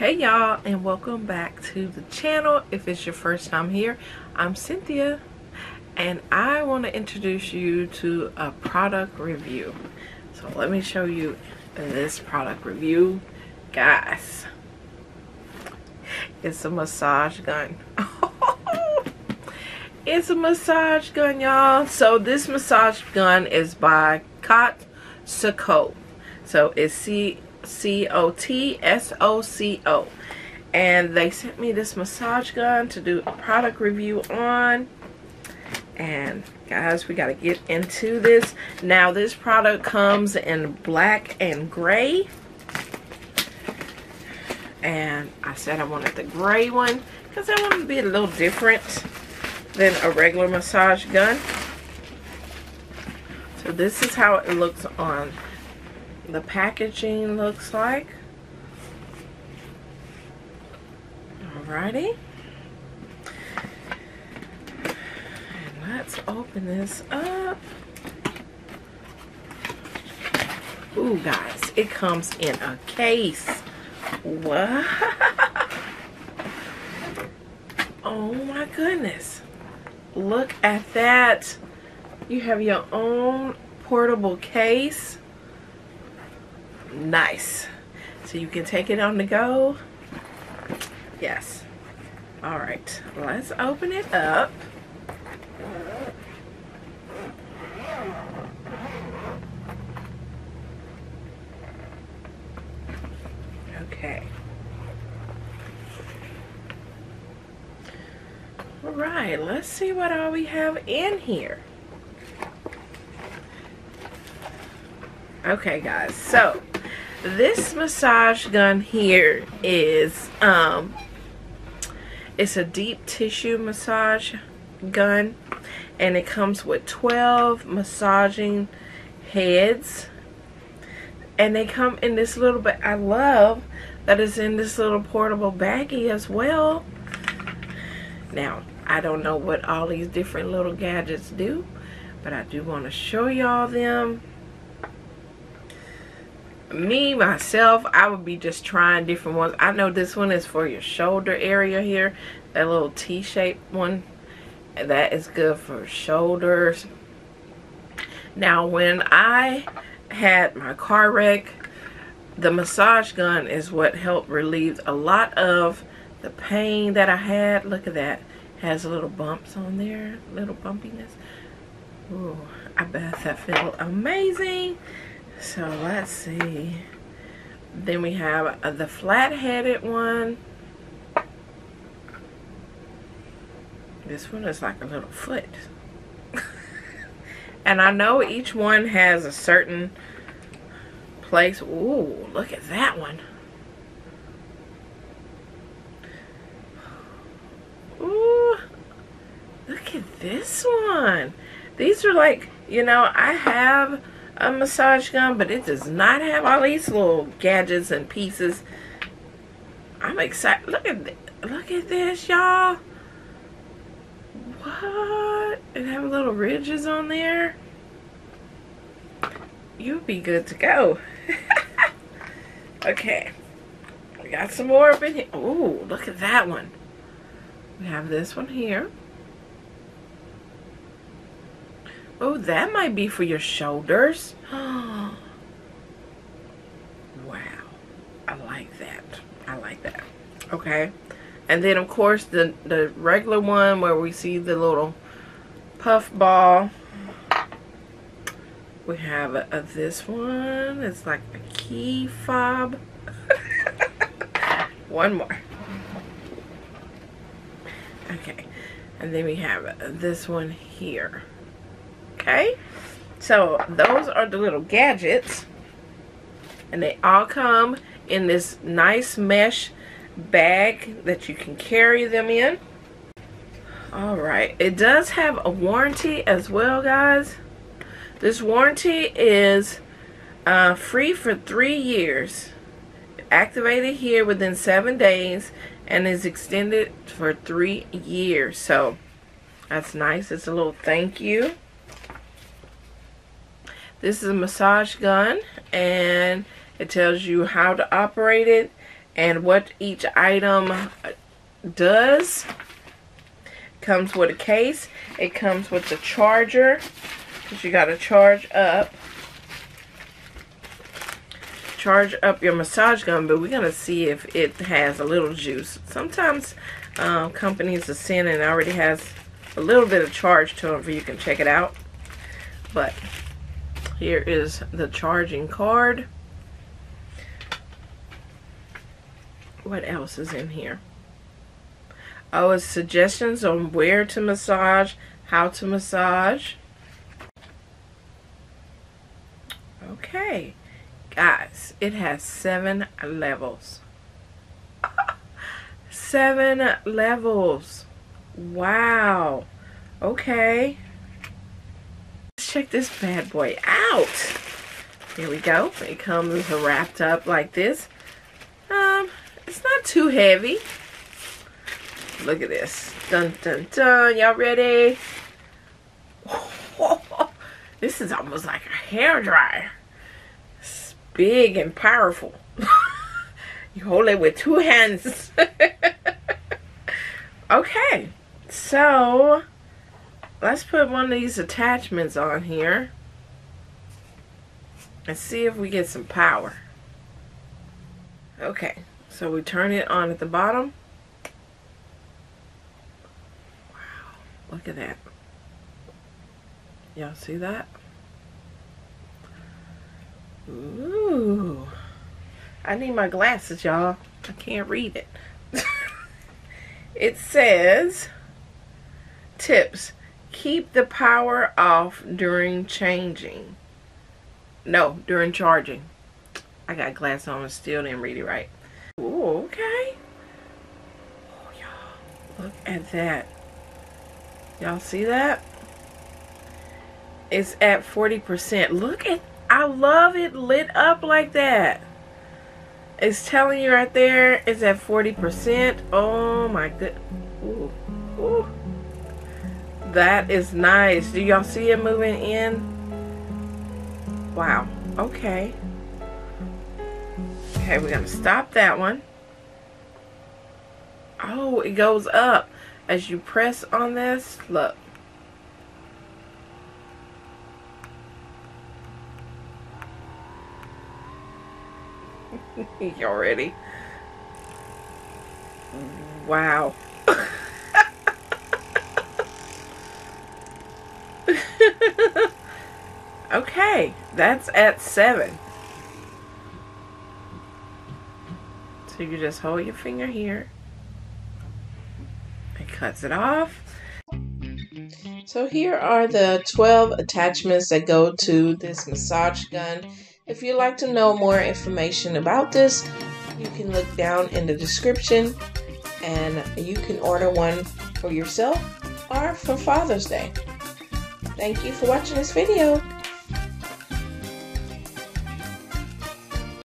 Hey y'all, and welcome back to the channel. If it's your first time here, I'm Cynthia and I want to introduce you to a product review. So let me show you this product review, guys. It's a massage gun. It's a massage gun, y'all. So this massage gun is by Cotsoco. So it's Cotsoco, and they sent me this massage gun to do a product review on. And guys, we got to get into this. Now this product comes in black and gray, and I said I wanted the gray one because I wanted to be a little different than a regular massage gun. So this is how it looks on the packaging. Looks like. Alrighty, and let's open this up. Ooh, guys, it comes in a case. What? Oh my goodness, look at that. You have your own portable case. Nice. So you can take it on the go. Yes. All right, let's open it up. Okay. All right, let's see what all we have in here. Okay, guys, so this massage gun here is it's a deep tissue massage gun, and it comes with 12 massaging heads, and they come in this little bit. I love that it's in this little portable baggie as well. Now I don't know what all these different little gadgets do, but I do want to show y'all them. Me, myself, I would be just trying different ones. I know this one is for your shoulder area here. That little T-shaped one. That is good for shoulders. Now, when I had my car wreck, the massage gun is what helped relieve a lot of the pain that I had. Look at that. Has little bumps on there. Little bumpiness. Ooh, I bet that feels amazing. So let's see. Then we have the flat-headed one. This one is like a little foot. And I know each one has a certain place. Ooh, look at that one. Ooh, look at this one. These are like, you know, I have a massage gun, but it does not have all these little gadgets and pieces. I'm excited. Look at this, y'all. What? It have little ridges on there. You'll be good to go. Okay, we got some more up in here. Ooh, look at that one. We have this one here. Oh, that might be for your shoulders. Wow. I like that. I like that. Okay. And then, of course, the regular one where we see the little puff ball. We have this one. It's like a key fob. One more. Okay. And then we have this one here. Okay, so those are the little gadgets, and they all come in this nice mesh bag that you can carry them in. All right, it does have a warranty as well, guys. This warranty is free for 3 years, activated here within 7 days, and is extended for 3 years. So that's nice. It's a little thank you. This is a massage gun, and it tells you how to operate it And what each item does, comes with a case. It comes with the charger, because you got to charge up your massage gun, but we're going to see if it has a little juice. Sometimes companies are sending, it already has a little bit of charge to them, for you can check it out. But here is the charging card. What else is in here? Oh, it's suggestions on where to massage, how to massage. Okay, guys, it has 7 levels. 7 levels. Wow. Okay. Let's check this bad boy out. Here we go. It comes wrapped up like this. It's not too heavy. Look at this. Dun dun dun. Y'all ready? This is almost like a hairdryer. It's big and powerful. You hold it with 2 hands. Okay, so let's put one of these attachments on here and see if we get some power. Okay, so we turn it on at the bottom. Wow, look at that. Y'all see that? Ooh. I need my glasses, y'all. I can't read it. It says, tips, keep the power off during changing. No, during charging. I got glasses on and still didn't read it right. Ooh, okay. Oh, y'all, look at that. Y'all see that? It's at 40%. Look at, I love it lit up like that. It's telling you right there it's at 40%. Oh my good. Ooh, ooh. That is nice. Do y'all see it moving in? Wow. Okay. Okay, we're gonna stop that one. Oh, it goes up as you press on this. Look. Y'all ready? Wow. Okay, that's at 7. So you just hold your finger here. It cuts it off. So here are the 12 attachments that go to this massage gun. If you'd like to know more information about this, you can look down in the description and you can order one for yourself or for Father's Day. Thank you for watching this video.